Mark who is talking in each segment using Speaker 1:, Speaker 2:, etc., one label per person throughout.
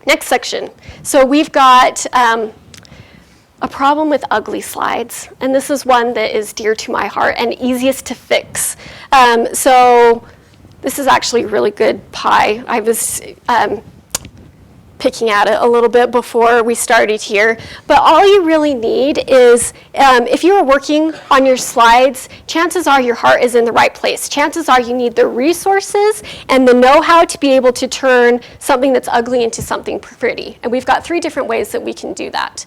Speaker 1: Next section. So we've got a problem with ugly slides, and this is one that is dear to my heart and easiest to fix. So this is actually really good pie. I was picking at it a little bit before we started here, but all you really need is, if you are working on your slides, chances are your heart is in the right place. Chances are you need the resources and the know-how to be able to turn something that's ugly into something pretty. And we've got 3 different ways that we can do that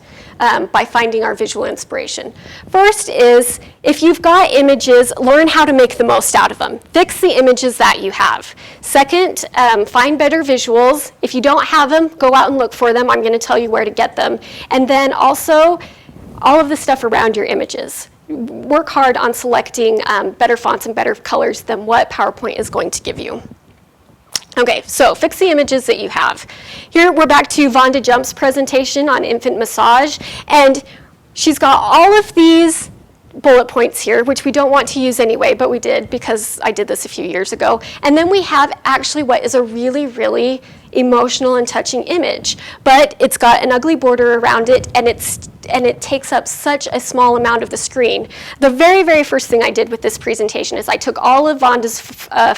Speaker 1: by finding our visual inspiration. First is, if you've got images, learn how to make the most out of them. Fix the images that you have. Second, find better visuals. If you don't have them, go out and look for them. I'm going to tell you where to get them. And then also, all of the stuff around your images. Work hard on selecting better fonts and better colors than what PowerPoint is going to give you. Okay, so fix the images that you have. Here we're back to Vonda Jump's presentation on infant massage, and she's got all of these bullet points here, which we don't want to use anyway, but we did because I did this a few years ago. And then we have actually what is a really, really emotional and touching image, but it's got an ugly border around it, and it takes up such a small amount of the screen. The very, very first thing I did with this presentation is I took all of Vonda's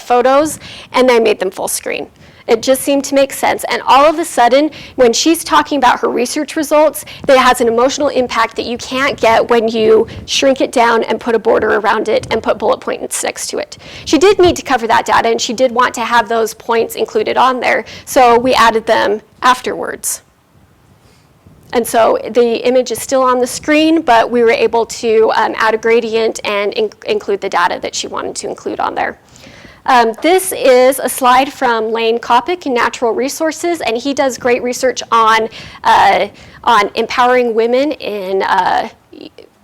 Speaker 1: photos and I made them full screen. It just seemed to make sense. And all of a sudden, when she's talking about her research results, that has an emotional impact that you can't get when you shrink it down and put a border around it and put bullet points next to it. She did need to cover that data, and she did want to have those points included on there, so we added them afterwards. And so the image is still on the screen, but we were able to add a gradient and include the data that she wanted to include on there. This is a slide from Lane Kopic in Natural Resources, and he does great research on empowering women in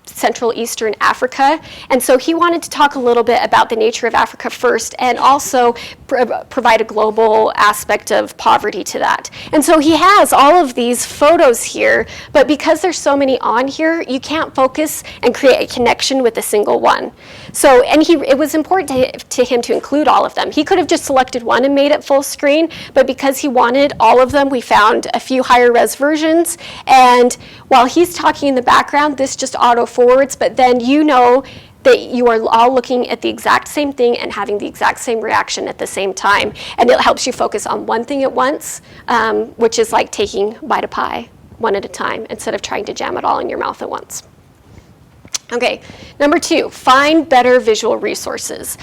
Speaker 1: Central Eastern Africa. And so he wanted to talk a little bit about the nature of Africa first, and also provide a global aspect of poverty to that. And so he has all of these photos here, but because there's so many on here, you can't focus and create a connection with a single one. So, and it was important to him to include all of them. He could have just selected one and made it full screen, but because he wanted all of them, we found a few higher res versions. And while he's talking in the background, this just auto forwards, but then you know that you are all looking at the exact same thing and having the exact same reaction at the same time. And it helps you focus on one thing at once, which is like taking a bite of pie one at a time instead of trying to jam it all in your mouth at once. Okay, number 2, find better visual resources.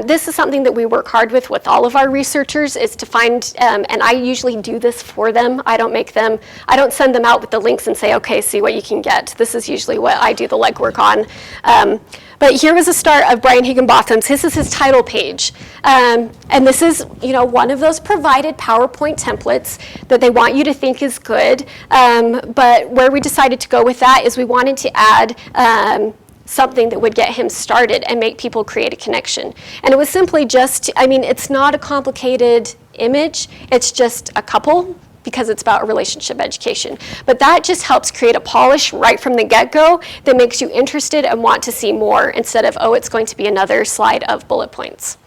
Speaker 1: This is something that we work hard with all of our researchers, is to find, and I usually do this for them. I don't send them out with the links and say, okay, see what you can get. This is usually what I do the legwork on. But here was a start of Brian Higginbotham's. This is his title page. And this is, one of those provided PowerPoint templates that they want you to think is good. But where we decided to go with that is we wanted to add something that would get him started and make people create a connection. And it was simply just, it's not a complicated image. It's just a couple, because it's about a relationship education. But that just helps create a polish right from the get-go that makes you interested and want to see more, instead of, oh, it's going to be another slide of bullet points.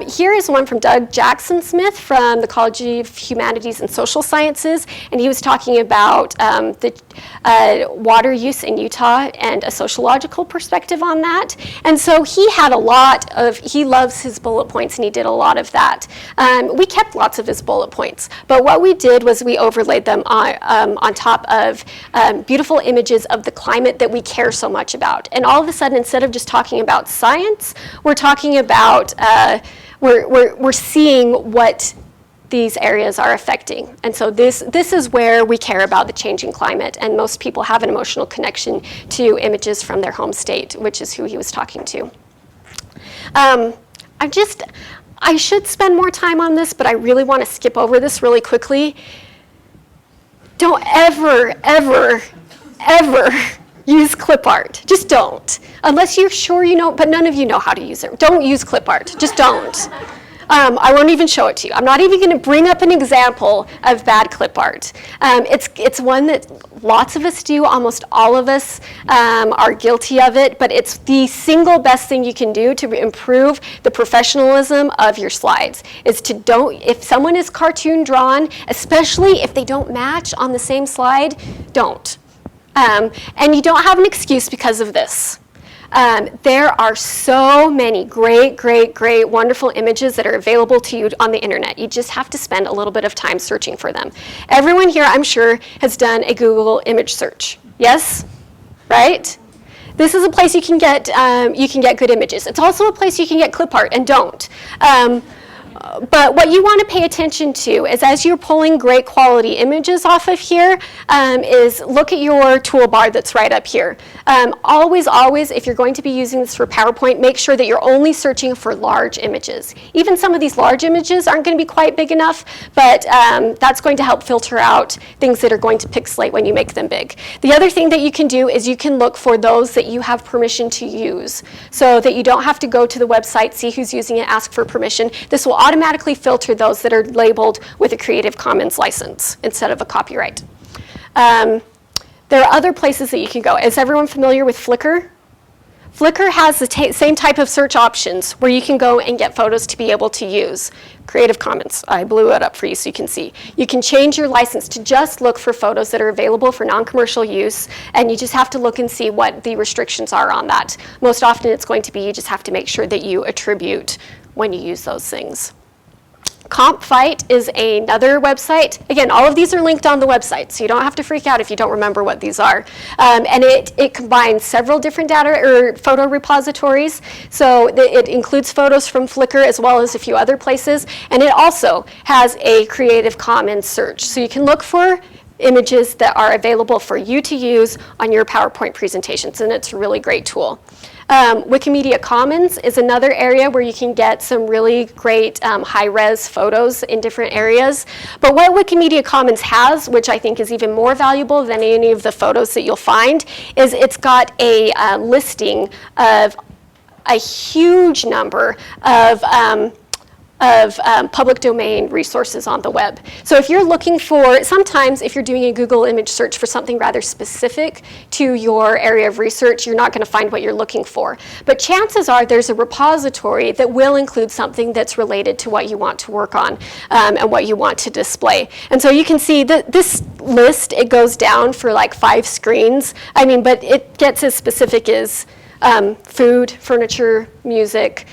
Speaker 1: Here is one from Doug Jackson-Smith from the College of Humanities and Social Sciences, and he was talking about the water use in Utah and a sociological perspective on that. And so he loves his bullet points, and he did a lot of that. We kept lots of his bullet points, but what we did was we overlaid them on top of beautiful images of the climate that we care so much about. And all of a sudden, instead of just talking about science, we're talking about we're seeing what these areas are affecting. And so this is where we care about the changing climate, and most people have an emotional connection to images from their home state, which is who he was talking to. I should spend more time on this, but I really want to skip over this really quickly. Don't ever, ever, ever use clip art. Just don't. Unless you're sure you know, but none of you know how to use it. Don't use clip art. Just don't. I won't even show it to you. I'm not even going to bring up an example of bad clip art. It's one that lots of us do, almost all of us are guilty of it, but it's the single best thing you can do to improve the professionalism of your slides, is to if someone is cartoon drawn, especially if they don't match on the same slide, don't. And you don't have an excuse because of this. There are so many great, wonderful images that are available to you on the internet. You just have to spend a little bit of time searching for them. Everyone here, I'm sure, has done a Google image search. Yes? Right? This is a place you can get good images. It's also a place you can get clip art, and don't. But what you want to pay attention to is, as you're pulling great quality images off of here, is look at your toolbar that's right up here. Always, if you're going to be using this for PowerPoint, make sure that you're only searching for large images. Even some of these large images aren't going to be quite big enough, but that's going to help filter out things that are going to pixelate when you make them big. The other thing that you can do is you can look for those that you have permission to use, so that you don't have to go to the website, see who's using it, ask for permission. This will automatically filter those that are labeled with a Creative Commons license instead of a copyright. There are other places that you can go. Is everyone familiar with Flickr? Flickr has the same type of search options where you can go and get photos to be able to use. Creative Commons. I blew it up for you so you can see. You can change your license to just look for photos that are available for non-commercial use, and you just have to look and see what the restrictions are on that. Most often it's going to be, you just have to make sure that you attribute when you use those things. CompFight is another website. Again, all of these are linked on the website, so you don't have to freak out if you don't remember what these are. And it combines several different data or photo repositories. So it includes photos from Flickr as well as a few other places. And it also has a Creative Commons search. So you can look for images that are available for you to use on your PowerPoint presentations, and it's a really great tool. Wikimedia Commons is another area where you can get some really great high-res photos in different areas. But what Wikimedia Commons has, which I think is even more valuable than any of the photos that you'll find, is it's got a listing of a huge number of public domain resources on the web. So if you're looking for, sometimes if you're doing a Google image search for something rather specific to your area of research, you're not going to find what you're looking for. But chances are there's a repository that will include something that's related to what you want to work on and what you want to display. And so you can see that this list, it goes down for like 5 screens. I mean, but it gets as specific as food, furniture, music.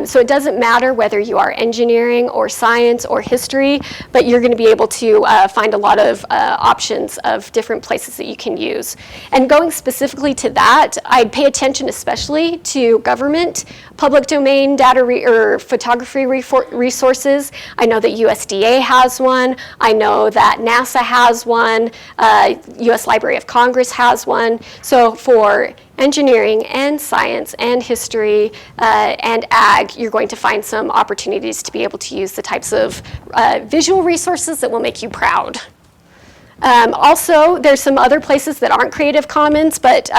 Speaker 1: So it doesn't matter whether you are engineering or science or history, but you're going to be able to find a lot of options of different places that you can use. And going specifically to that, I'd pay attention especially to government, public domain data or photography resources. I know that USDA has one. I know that NASA has one. US Library of Congress has one. So for engineering and science and history and ag, you're going to find some opportunities to be able to use the types of visual resources that will make you proud. Also, there's some other places that aren't Creative Commons, but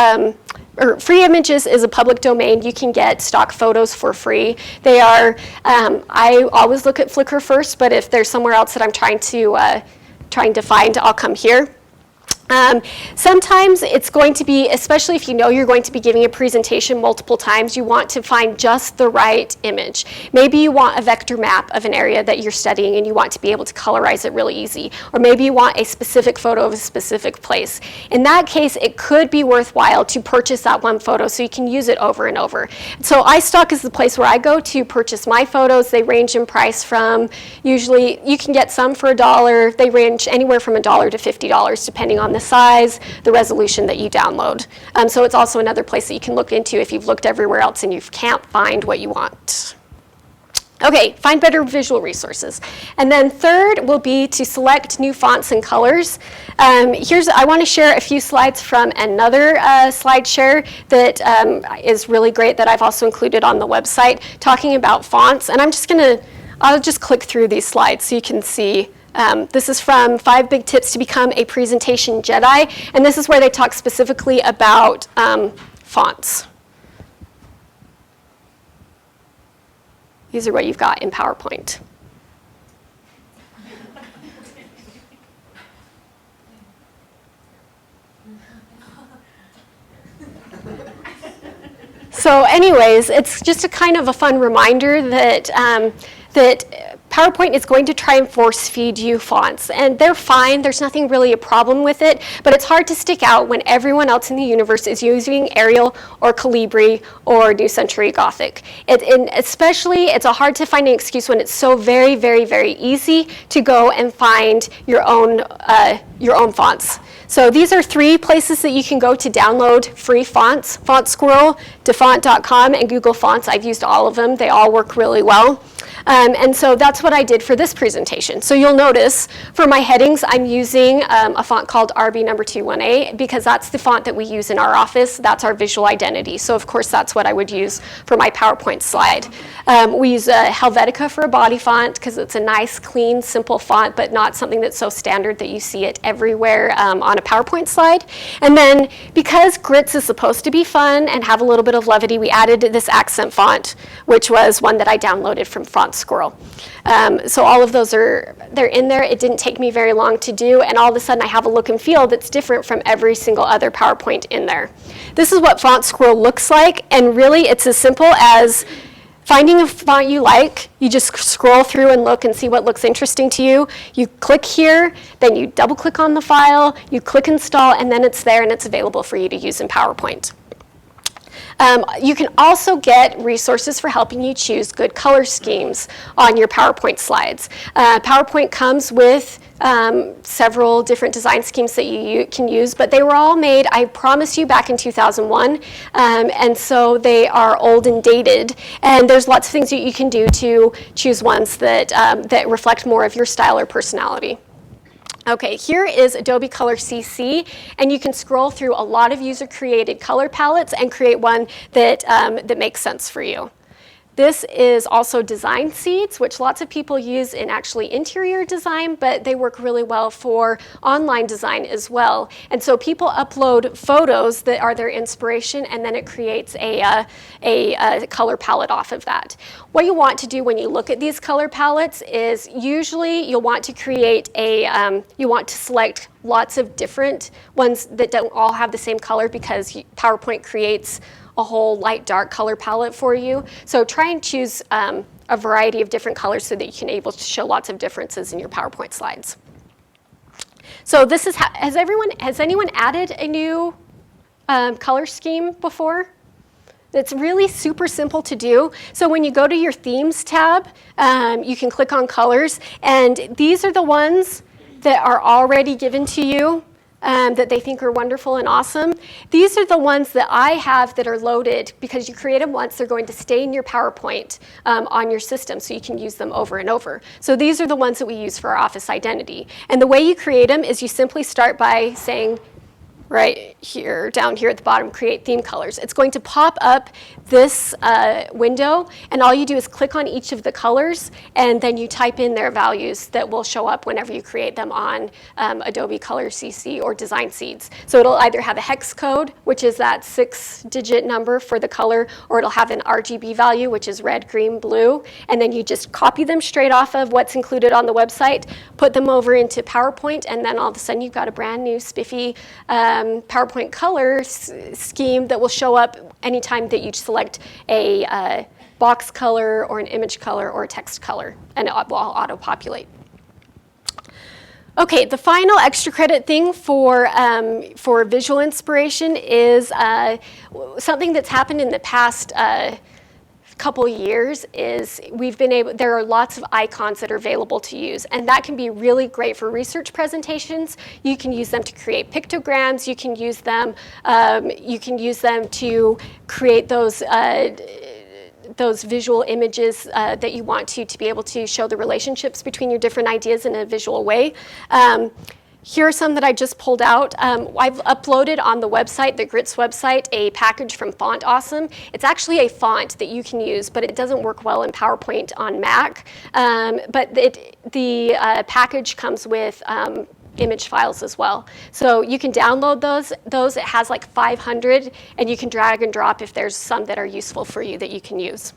Speaker 1: Free Images is a public domain. You can get stock photos for free. They are, I always look at Flickr first, but if there's somewhere else that I'm trying to find, I'll come here. Sometimes it's going to be, especially if you know you're going to be giving a presentation multiple times, you want to find just the right image. Maybe you want a vector map of an area that you're studying and you want to be able to colorize it really easy. Or maybe you want a specific photo of a specific place. In that case, it could be worthwhile to purchase that one photo so you can use it over and over. So iStock is the place where I go to purchase my photos. They range in price from, usually you can get some for $1. They range anywhere from $1 to $50 depending on the size, the resolution that you download. So it's also another place that you can look into if you've looked everywhere else and you can't find what you want. Okay, find better visual resources. And then third will be to select new fonts and colors. I want to share a few slides from another SlideShare that is really great that I've also included on the website talking about fonts. And I'll just click through these slides so you can see. This is from 5 Big Tips to Become a Presentation Jedi, and this is where they talk specifically about fonts. These are what you've got in PowerPoint. So anyways, it's just a kind of a fun reminder that, that PowerPoint is going to try and force feed you fonts. And they're fine, there's nothing really a problem with it, but it's hard to stick out when everyone else in the universe is using Arial or Calibri or New Century Gothic. And especially, it's hard to find an excuse when it's so very, very, very easy to go and find your own fonts. So these are 3 places that you can go to download free fonts: Font Squirrel, dafont.com, and Google Fonts. I've used all of them. They all work really well. And so that's what I did for this presentation. So you'll notice for my headings, I'm using a font called RB number 21A because that's the font that we use in our office. That's our visual identity. So of course, that's what I would use for my PowerPoint slide. We use Helvetica for a body font because it's a nice, clean, simple font, but not something that's so standard that you see it everywhere on a PowerPoint slide. And then because Grits is supposed to be fun and have a little bit of levity, we added this accent font, which was one that I downloaded from Font Squirrel. So all of those they're in there. It didn't take me very long to do, and all of a sudden I have a look and feel that's different from every single other PowerPoint in there. This is what Font Squirrel looks like, and really it's as simple as finding a font you like. You just scroll through and look and see what looks interesting to you. You click here, then you double click on the file, you click install, and then it's there and it's available for you to use in PowerPoint. You can also get resources for helping you choose good color schemes on your PowerPoint slides. PowerPoint comes with several different design schemes that you can use, but they were all made, I promise you, back in 2001, and so they are old and dated, and there's lots of things that you can do to choose ones that, that reflect more of your style or personality. Okay, here is Adobe Color CC, and you can scroll through a lot of user-created color palettes and create one that, that makes sense for you. This is also Design Seeds, which lots of people use in actually interior design, but they work really well for online design as well. And so people upload photos that are their inspiration, and then it creates a color palette off of that. What you want to do when you look at these color palettes is usually you'll want to create you want to select lots of different ones that don't all have the same color because PowerPoint creates a whole light dark color palette for you. So try and choose a variety of different colors so that you can be able to show lots of differences in your PowerPoint slides. So this is has anyone added a new color scheme before? It's really super simple to do. So when you go to your Themes tab, you can click on Colors, and these are the ones that are already given to you that they think are wonderful and awesome. These are the ones that I have that are loaded because you create them once, they're going to stay in your PowerPoint on your system so you can use them over and over. So these are the ones that we use for our office identity. And the way you create them is you simply start by saying, right here, down here at the bottom, create theme colors. It's going to pop up this window, and all you do is click on each of the colors, and then you type in their values that will show up whenever you create them on Adobe Color CC or Design Seeds. So it'll either have a hex code, which is that 6-digit number for the color, or it'll have an RGB value, which is red, green, blue, and then you just copy them straight off of what's included on the website, put them over into PowerPoint, and then all of a sudden you've got a brand new spiffy PowerPoint color scheme that will show up anytime that you select a box color or an image color or a text color, and it will auto-populate. Okay, the final extra credit thing for visual inspiration is something that's happened in the past couple years is there are lots of icons that are available to use, and that can be really great for research presentations. You can use them to create pictograms. You can use them to create those visual images that you want to be able to show the relationships between your different ideas in a visual way. Here are some that I just pulled out. I've uploaded on the website, the Grits website, a package from Font Awesome. It's actually a font that you can use, but it doesn't work well in PowerPoint on Mac. But the package comes with image files as well. So you can download those. It has like 500, and you can drag and drop if there's some that are useful for you that you can use.